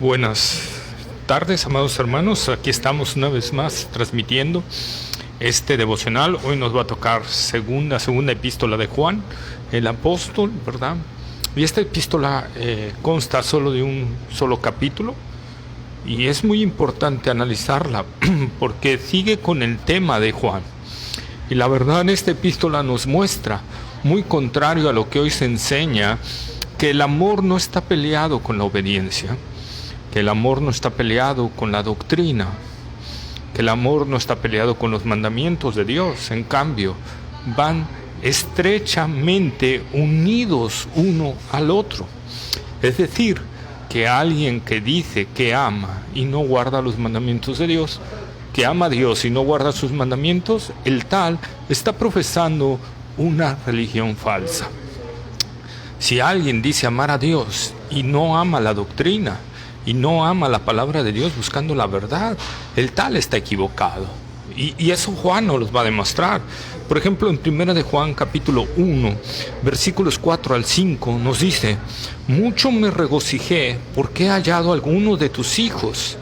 Buenas tardes, amados hermanos. Aquí estamos una vez más transmitiendo este devocional. Hoy nos va a tocar segunda epístola de Juan, el apóstol, ¿verdad? Y esta epístola consta solo de un solo capítulo y es muy importante analizarla porque sigue con el tema de Juan. Y la verdad, en esta epístola nos muestra, muy contrario a lo que hoy se enseña, que el amor no está peleado con la obediencia, que el amor no está peleado con la doctrina, que el amor no está peleado con los mandamientos de Dios. En cambio, van estrechamente unidos uno al otro. Es decir, que alguien que dice que ama y no guarda los mandamientos de Dios, que ama a Dios y no guarda sus mandamientos, el tal está profesando una religión falsa. Si alguien dice amar a Dios y no ama la doctrina y no ama la palabra de Dios buscando la verdad, el tal está equivocado. Y eso Juan nos los va a demostrar. Por ejemplo, en 1 de Juan capítulo 1, versículos 4 al 5, nos dice: mucho me regocijé porque he hallado a alguno de tus hijos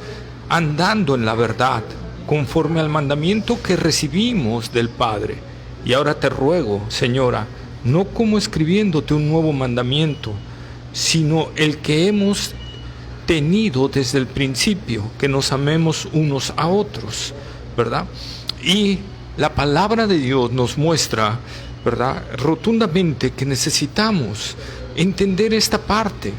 andando en la verdad, conforme al mandamiento que recibimos del Padre. Y ahora te ruego, Señora, no como escribiéndote un nuevo mandamiento, sino el que hemos tenido desde el principio, que nos amemos unos a otros, ¿verdad? Y la palabra de Dios nos muestra, ¿verdad?, rotundamente que necesitamos entender esta parte.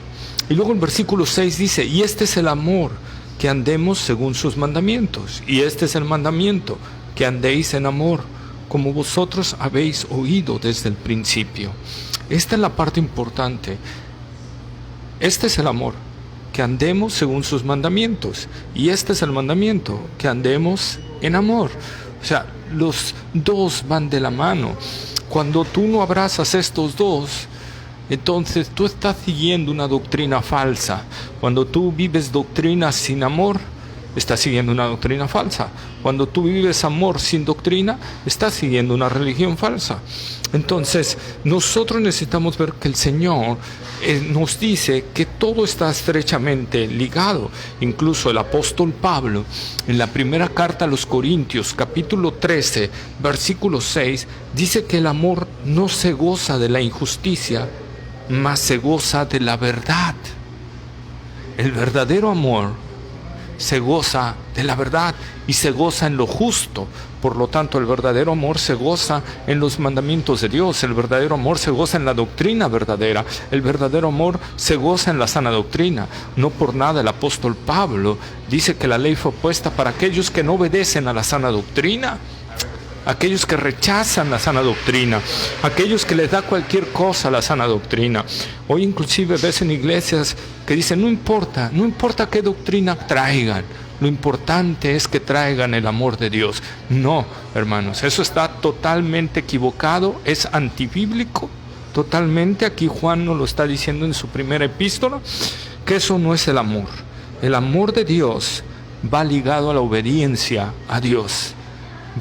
Y luego el versículo 6 dice: y este es el amor, que andemos según sus mandamientos, y este es el mandamiento, que andéis en amor, como vosotros habéis oído desde el principio. Esta es la parte importante. Este es el amor, que andemos según sus mandamientos, y este es el mandamiento, que andemos en amor. O sea, los dos van de la mano. Cuando tú no abrazas estos dos, entonces tú estás siguiendo una doctrina falsa. Cuando tú vives doctrina sin amor, estás siguiendo una doctrina falsa. Cuando tú vives amor sin doctrina, estás siguiendo una religión falsa. Entonces, nosotros necesitamos ver que el Señor nos dice que todo está estrechamente ligado. Incluso el apóstol Pablo, en la primera carta a los Corintios, capítulo 13, versículo 6, dice que el amor no se goza de la injusticia, mas se goza de la verdad. El verdadero amor se goza de la verdad y se goza en lo justo. Por lo tanto, el verdadero amor se goza en los mandamientos de Dios. El verdadero amor se goza en la doctrina verdadera. El verdadero amor se goza en la sana doctrina. No por nada el apóstol Pablo dice que la ley fue puesta para aquellos que no obedecen a la sana doctrina, aquellos que rechazan la sana doctrina, aquellos que les da cualquier cosa a la sana doctrina. Hoy inclusive ves en iglesias que dicen: no importa qué doctrina traigan, lo importante es que traigan el amor de Dios. No, hermanos, eso está totalmente equivocado, es antibíblico, totalmente. Aquí Juan nos lo está diciendo en su primera epístola, que eso no es el amor. El amor de Dios va ligado a la obediencia a Dios,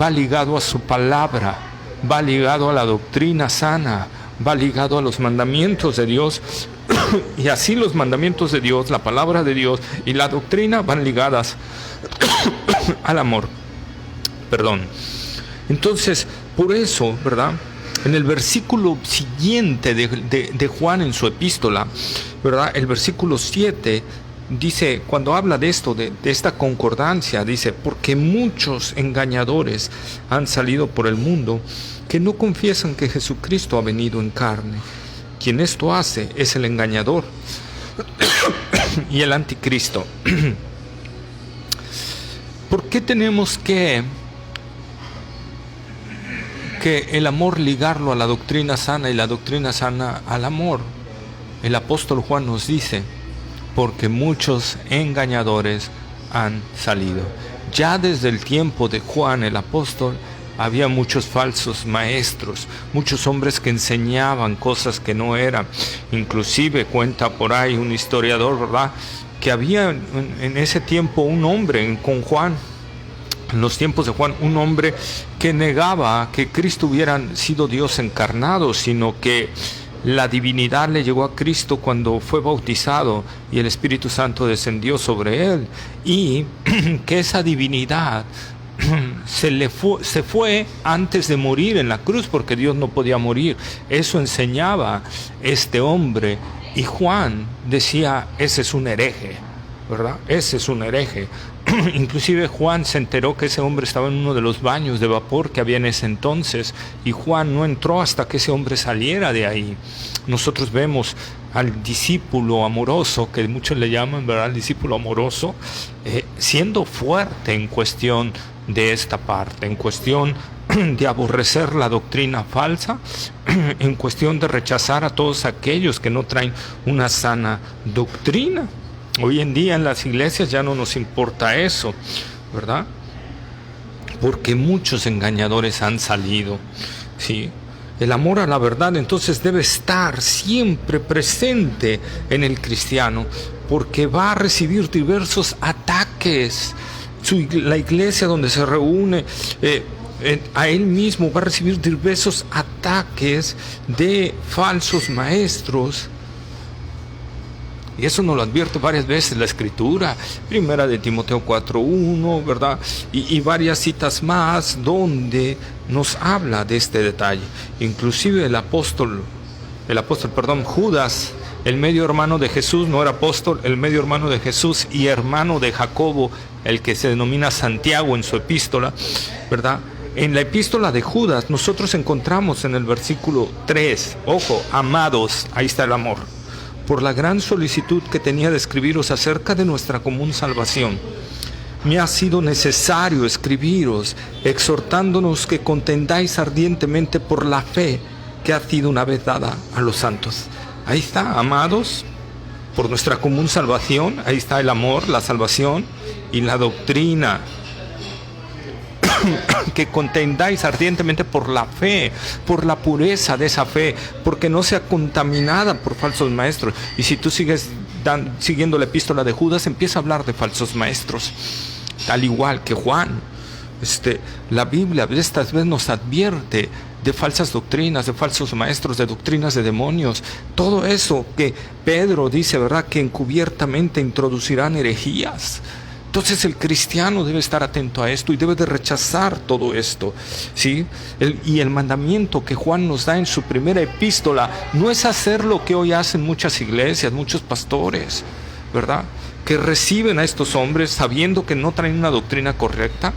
va ligado a su palabra, va ligado a la doctrina sana, va ligado a los mandamientos de Dios. Y así los mandamientos de Dios, la palabra de Dios y la doctrina van ligadas al amor. Entonces, por eso, ¿verdad?, en el versículo siguiente de Juan en su epístola, ¿verdad?, el versículo 7, dice, cuando habla de esto, de esta concordancia, dice: porque muchos engañadores han salido por el mundo que no confiesan que Jesucristo ha venido en carne. Quien esto hace es el engañador y el anticristo. ¿Por qué tenemos que el amor ligarlo a la doctrina sana y la doctrina sana al amor? El apóstol Juan nos dice: porque muchos engañadores han salido. Ya desde el tiempo de Juan el apóstol había muchos falsos maestros, muchos hombres que enseñaban cosas que no eran. Inclusive cuenta por ahí un historiador, ¿verdad?, que había en ese tiempo un hombre con Juan, en los tiempos de Juan, un hombre que negaba que Cristo hubiera sido Dios encarnado, sino que la divinidad le llegó a Cristo cuando fue bautizado y el Espíritu Santo descendió sobre él, y que esa divinidad se fue antes de morir en la cruz, porque Dios no podía morir. Eso enseñaba este hombre, y Juan decía: ese es un hereje, ¿verdad? Ese es un hereje. Inclusive Juan se enteró que ese hombre estaba en uno de los baños de vapor que había en ese entonces, y Juan no entró hasta que ese hombre saliera de ahí. Nosotros vemos al discípulo amoroso, que muchos le llaman, ¿verdad?, el discípulo amoroso, siendo fuerte en cuestión de esta parte, en cuestión de aborrecer la doctrina falsa, en cuestión de rechazar a todos aquellos que no traen una sana doctrina. Hoy en día en las iglesias ya no nos importa eso, ¿verdad? Porque muchos engañadores han salido, ¿sí? El amor a la verdad entonces debe estar siempre presente en el cristiano, porque va a recibir diversos ataques. La iglesia donde se reúne, a él mismo va a recibir diversos ataques de falsos maestros. Y eso nos lo advierte varias veces la Escritura, primera de Timoteo 4:1, ¿verdad? Y varias citas más donde nos habla de este detalle. Inclusive el apóstol, Judas, el medio hermano de Jesús, no era apóstol, el medio hermano de Jesús y hermano de Jacobo, el que se denomina Santiago en su epístola, ¿verdad? En la epístola de Judas nosotros encontramos en el versículo 3, ojo, amados, ahí está el amor, por la gran solicitud que tenía de escribiros acerca de nuestra común salvación, me ha sido necesario escribiros, exhortándonos que contendáis ardientemente por la fe que ha sido una vez dada a los santos. Ahí está, amados, por nuestra común salvación, ahí está el amor, la salvación y la doctrina. Que contendáis ardientemente por la fe, por la pureza de esa fe, porque no sea contaminada por falsos maestros. Y si tú sigues siguiendo la epístola de Judas, empieza a hablar de falsos maestros, al igual que Juan. La Biblia esta vez nos advierte de falsas doctrinas, de falsos maestros, de doctrinas de demonios, todo eso que Pedro dice, ¿verdad?, que encubiertamente introducirán herejías. Entonces el cristiano debe estar atento a esto y debe de rechazar todo esto, ¿sí? Y el mandamiento que Juan nos da en su primera epístola no es hacer lo que hoy hacen muchas iglesias, muchos pastores, ¿verdad?, que reciben a estos hombres sabiendo que no traen una doctrina correcta,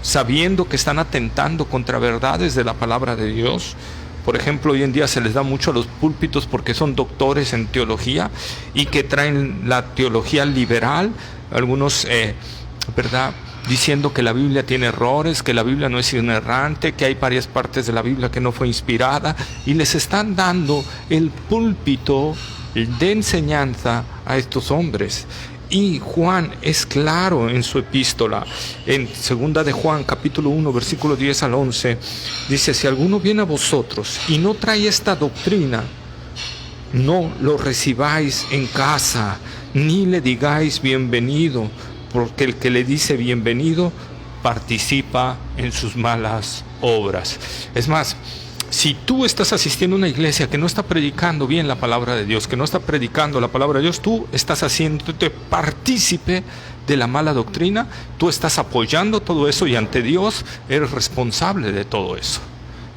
sabiendo que están atentando contra verdades de la palabra de Dios. Por ejemplo, hoy en día se les da mucho a los púlpitos porque son doctores en teología y que traen la teología liberal, algunos, ¿verdad?, diciendo que la Biblia tiene errores, que la Biblia no es inerrante, que hay varias partes de la Biblia que no fue inspirada, y les están dando el púlpito de enseñanza a estos hombres. Y Juan es claro en su epístola, en 2 de Juan, capítulo 1, versículo 10 al 11, dice: si alguno viene a vosotros y no trae esta doctrina, no lo recibáis en casa, ni le digáis bienvenido, porque el que le dice bienvenido participa en sus malas obras. Es más, si tú estás asistiendo a una iglesia que no está predicando bien la palabra de Dios, que no está predicando la palabra de Dios, tú estás haciéndote partícipe de la mala doctrina, tú estás apoyando todo eso y ante Dios eres responsable de todo eso.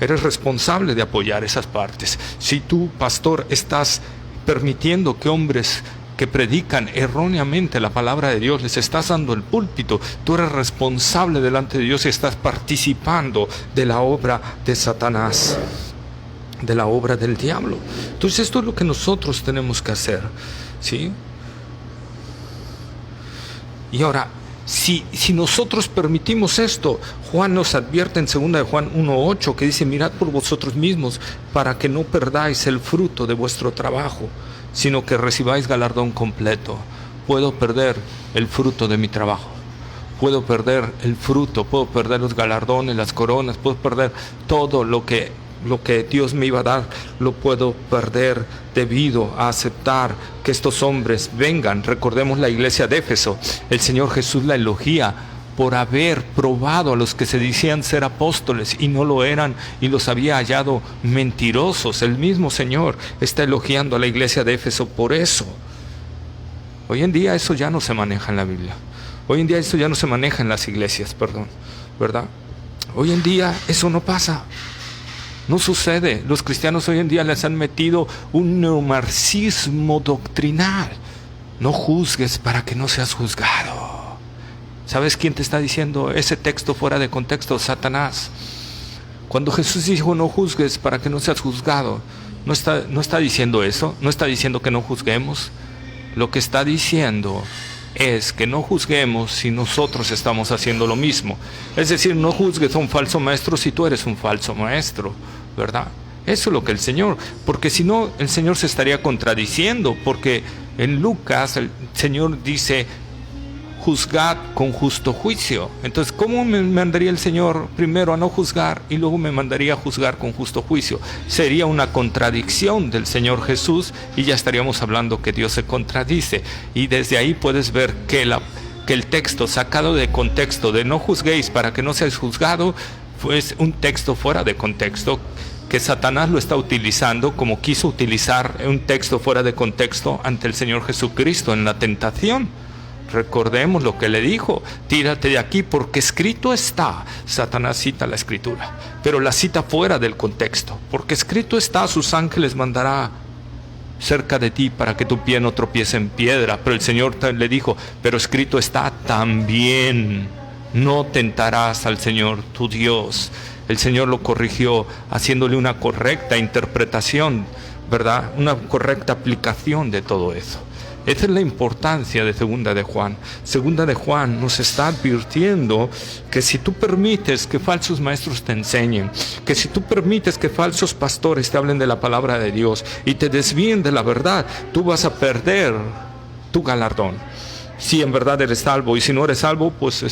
Eres responsable de apoyar esas partes. Si tú, pastor, estás permitiendo que hombres que predican erróneamente la palabra de Dios, les estás dando el púlpito, tú eres responsable delante de Dios y estás participando de la obra de Satanás, de la obra del diablo. Entonces esto es lo que nosotros tenemos que hacer, ¿sí? Y ahora, si nosotros permitimos esto, Juan nos advierte en 2 de Juan 1:8 que dice: mirad por vosotros mismos para que no perdáis el fruto de vuestro trabajo, sino que recibáis galardón completo. Puedo perder el fruto de mi trabajo, puedo perder el fruto, puedo perder los galardones, las coronas, puedo perder todo lo que Dios me iba a dar, lo puedo perder debido a aceptar que estos hombres vengan. Recordemos la iglesia de Éfeso, el Señor Jesús la elogia por haber probado a los que se decían ser apóstoles y no lo eran y los había hallado mentirosos. El mismo Señor está elogiando a la iglesia de Éfeso por eso. Hoy en día eso ya no se maneja en la Biblia. Hoy en día eso ya no se maneja en las iglesias, ¿verdad? Hoy en día eso no pasa. No sucede. Los cristianos hoy en día les han metido un neomarxismo doctrinal. No juzgues para que no seas juzgado. ¿Sabes quién te está diciendo ese texto fuera de contexto? Satanás. Cuando Jesús dijo no juzgues para que no seas juzgado, no está diciendo eso, no está diciendo que no juzguemos. Lo que está diciendo es que no juzguemos si nosotros estamos haciendo lo mismo. Es decir, no juzgues a un falso maestro si tú eres un falso maestro, ¿verdad? Eso es lo que el Señor, porque si no, el Señor se estaría contradiciendo, porque en Lucas el Señor dice, juzgad con justo juicio. Entonces, ¿cómo me mandaría el Señor primero a no juzgar y luego me mandaría a juzgar con justo juicio? Sería una contradicción del Señor Jesús y ya estaríamos hablando que Dios se contradice. Y desde ahí puedes ver que el texto sacado de contexto de no juzguéis para que no seáis juzgado, pues un texto fuera de contexto, que Satanás lo está utilizando como quiso utilizar un texto fuera de contexto ante el Señor Jesucristo en la tentación. Recordemos lo que le dijo, tírate de aquí porque escrito está. Satanás cita la escritura, pero la cita fuera del contexto, porque escrito está, sus ángeles mandará cerca de ti para que tu pie no tropiece en piedra. Pero el Señor le dijo, pero escrito está también, no tentarás al Señor tu Dios. El Señor lo corrigió haciéndole una correcta interpretación, ¿verdad? Una correcta aplicación de todo eso. Esa es la importancia de Segunda de Juan. Segunda de Juan nos está advirtiendo que si tú permites que falsos maestros te enseñen, que si tú permites que falsos pastores te hablen de la palabra de Dios y te desvíen de la verdad, tú vas a perder tu galardón. Si en verdad eres salvo, y si no eres salvo, pues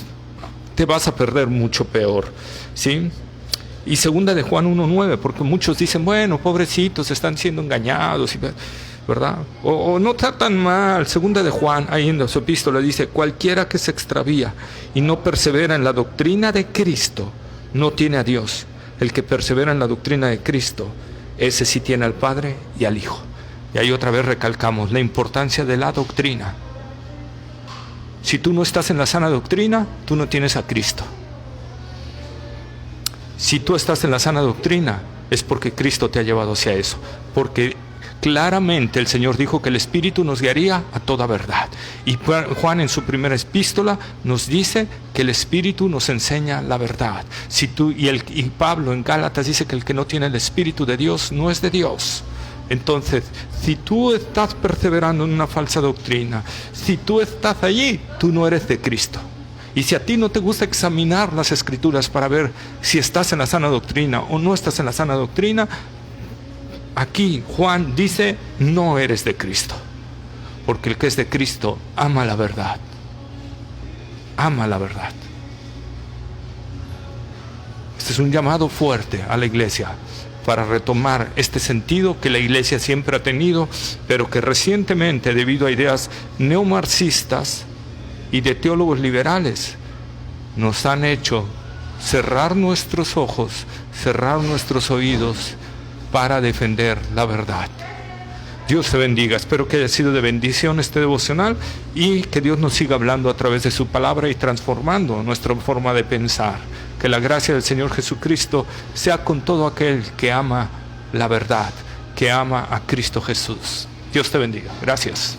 te vas a perder mucho peor, ¿sí? Y Segunda de Juan 1:9, porque muchos dicen, bueno, pobrecitos, están siendo engañados, ¿verdad? O no está tan mal. Segunda de Juan, ahí en su epístola dice, cualquiera que se extravía y no persevera en la doctrina de Cristo, no tiene a Dios. El que persevera en la doctrina de Cristo, ese sí tiene al Padre y al Hijo. Y ahí otra vez recalcamos la importancia de la doctrina. Si tú no estás en la sana doctrina, tú no tienes a Cristo. Si tú estás en la sana doctrina, es porque Cristo te ha llevado hacia eso. Porque claramente el Señor dijo que el Espíritu nos guiaría a toda verdad. Y Juan en su primera epístola nos dice que el Espíritu nos enseña la verdad. Y Pablo en Gálatas dice que el que no tiene el Espíritu de Dios no es de Dios. Entonces, si tú estás perseverando en una falsa doctrina, si tú estás allí, tú no eres de Cristo. Y si a ti no te gusta examinar las Escrituras para ver si estás en la sana doctrina o no estás en la sana doctrina, aquí Juan dice, no eres de Cristo. Porque el que es de Cristo ama la verdad. Ama la verdad. Este es un llamado fuerte a la iglesia para retomar este sentido que la iglesia siempre ha tenido, pero que recientemente, debido a ideas neomarxistas y de teólogos liberales, nos han hecho cerrar nuestros ojos, cerrar nuestros oídos para defender la verdad. Dios te bendiga. Espero que haya sido de bendición este devocional y que Dios nos siga hablando a través de su palabra y transformando nuestra forma de pensar. Que la gracia del Señor Jesucristo sea con todo aquel que ama la verdad, que ama a Cristo Jesús. Dios te bendiga. Gracias.